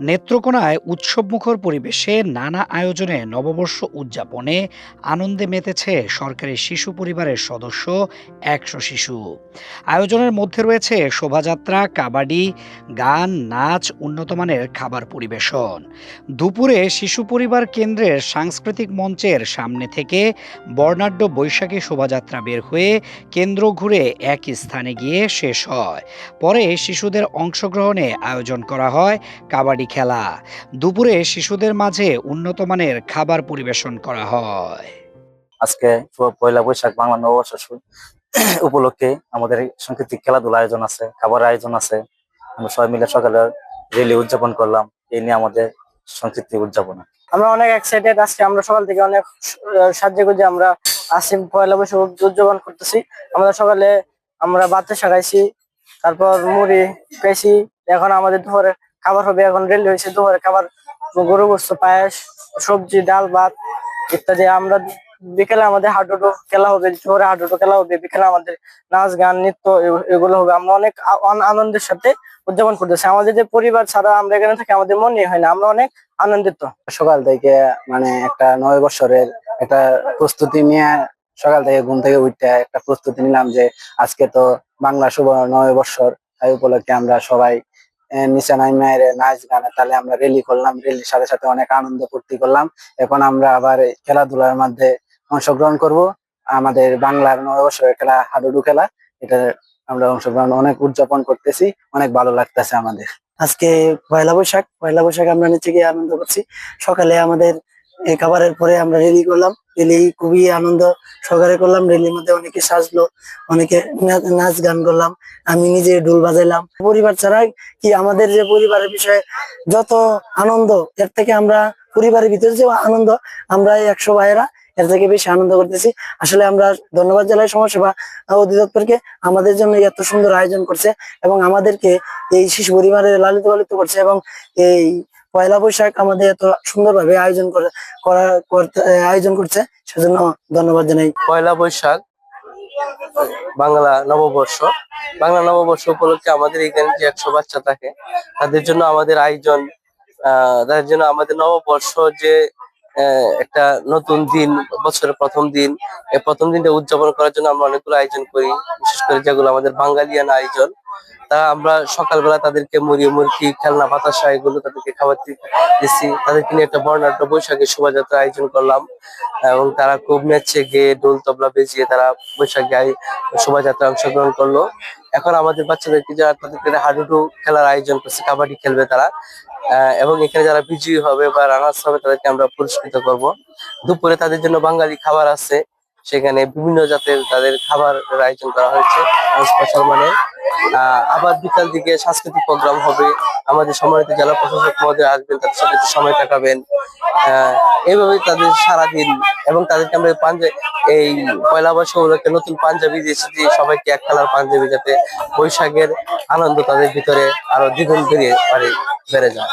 নেত্রকোনায় উৎসবমুখর পরিবেশে নানা আয়োজনে নববর্ষ উদযাপনে আনন্দে মেতেছে সরকারি শিশু পরিবারের সদস্য ১০০ শিশু। আয়োজনের মধ্যে রয়েছে শোভাযাত্রা, কাবাডি, গান, নাচ, উন্নতমানের খাবার পরিবেশন। দুপুরে শিশু পরিবার কেন্দ্রের সাংস্কৃতিক মঞ্চের সামনে থেকে বর্ণাঢ্য বৈশাখী শোভাযাত্রা বের হয়ে কেন্দ্র ঘুরে একই স্থানে গিয়ে শেষ হয়। পরে শিশুদের অংশগ্রহণে আয়োজন করা হয় কাবাডি খেলা। দুপুরে শিশুদের মাঝে উন্নতমানের খাবার পরিবেশন করা হয়। আজকে পয়লা বৈশাখ বাংলা নববর্ষ উপলক্ষে আমাদের সাংস্কৃতিক খেলাধুলা আয়োজন আছে, খাবার আয়োজন আছে। আমরা সবাই মিলে সকালে রেলি উদযাপন করলাম। এই নিয়ে আমাদের সংস্কৃতি উদযাপন। আমরা অনেক এক্সাইটেড আজকে। আমরা সকাল থেকে অনেক সাহায্য করছি। আমরা আসি পয়লা বৈশাখ উদযাপন করতেছি। আমরা সকালে বাতাসা খাইছি, তারপর মুড়ি খাইছি। এখন আমাদের দুপুরে খাবার হবে। এখন রেডি হয়েছে দুপুরে খাবার, গরু গোস্ত, পায়েস, সবজি, ডাল, ভাত ইত্যাদি। আমরা বিকেলে আমাদের হাডুডু খেলা হবে, দুপুরে হাডুডু খেলা হবে, বিকেলে আমাদের নাচ, গান, নৃত্য এগুলো হবে। আমরা অনেক আনন্দের সাথে উদযাপন করতেছি। আমাদের যে পরিবার ছাড়া আমরা এখানে থাকি, আমাদের মনে হয় না। আমরা অনেক আনন্দিত। সকাল থেকে একটা ৯ বছরের একটা প্রস্তুতি নিয়ে সকাল থেকে ঘুম থেকে উঠতে একটা প্রস্তুতি নিলাম যে আজকে তো বাংলা শুভ ৯ বছর। তাই উপলক্ষে আমরা সবাই নিচে নামে নাচ গানের তালে আমরা রেলি করলাম। রেলির সাথে সাথে অনেক আনন্দ ফুর্তি করলাম। এখন আমরা আবার খেলাধুলার মধ্যে অংশগ্রহণ করব। আমাদের বাংলার ৯ বছরের খেলা হাডুডু খেলা, এটা আমরা অংশগ্রহণ অনেক উদযাপন করতেছি। অনেক ভালো লাগতেছে আমাদের। আজকে পয়লা বৈশাখ আমরা নিচে গিয়ে আনন্দ করছি। সকালে আমাদের এই খাবারের পরে আমরা রেলি করলাম। রেলি খুবই আনন্দ সহকারে করলাম। রেলির মধ্যে অনেকে সাজলো, অনেকে নাচ গান করলাম। আমি নিজে ঢোল বাজাইলাম। পরিবার ছাড়া কি আমাদের যে পরিবারের বিষয়ে যত আনন্দ, এর থেকে আমরা পরিবারের ভিতরে যে আনন্দ, আমরা ১০০ ভাইয়েরা এর থেকে বেশি আনন্দ করতেছি। আসলে আমরা ধন্যবাদ জানাই সমাজসেবা অধিদপ্তরকে, আমাদের জন্য এত সুন্দর আয়োজন করছে এবং আমাদেরকে এই শিশু পরিবারে লালিত পালিত করছে। এবং এই পয়লা বৈশাখ আমাদের এত সুন্দরভাবে আয়োজন করছে, সেজন্য ধন্যবাদ জানাই। পয়লা বৈশাখ বাংলা নববর্ষ উপলক্ষে আমাদের এখানে যে ১০০ বাচ্চা থাকে, তাদের জন্য আমাদের আয়োজন, তাদের জন্য আমাদের নববর্ষ যে একটা নতুন দিন, বছরের প্রথম দিন, এই প্রথম দিনটা উদযাপন করার জন্য আমরা অনেকগুলো আয়োজন করি। বিশেষ করে যেগুলো আমাদের বাঙালিয়ান আয়োজন, তা আমরা সকালবেলা তাদেরকে মুড়ি, খেলনা, বাতাসা এগুলো তাদেরকে খাবার দিচ্ছি। তাদেরকে নিয়ে একটা বর্ণাঢ্য বৈশাখী শোভাযাত্রা আয়োজন করলাম এবং তারা খুব নেচে গেয়ে ঢোল তবলা বেজিয়ে তারা বৈশাখী শোভাযাত্রা অংশগ্রহণ করলো। এখন আমাদের বাচ্চাদেরকে যারা তাদেরকে হাডুডু খেলার আয়োজন করছে, কাবাডি খেলবে তারা, এবং এখানে যারা বিজয়ী হবে বা রানার্স হবে তাদেরকে আমরা পুরস্কৃত করব। দুপুরে তাদের জন্য বাঙালি খাবার আছে, সেখানে বিভিন্ন জাতের তাদের খাবার আয়োজন করা হয়েছে স্পেশাল মানে। আবার বিকাল দিকে সাংস্কৃতিক প্রোগ্রাম হবে। আমাদের সম্মানিত জেলা প্রশাসক মহোদয় আসবেন, তাদের সাথে একটু সময় কাটাবেন। এইভাবে তাদের সারাদিন, এবং তাদেরকে আমরা এই পয়লা বৈশাখ উপলক্ষে নতুন পাঞ্জাবি দিয়েছি, যে সবাইকে এক কালার পাঞ্জাবি, যাতে বৈশাখের আনন্দ তাদের ভিতরে আরো দ্বিগুণ বেড়ে যায়।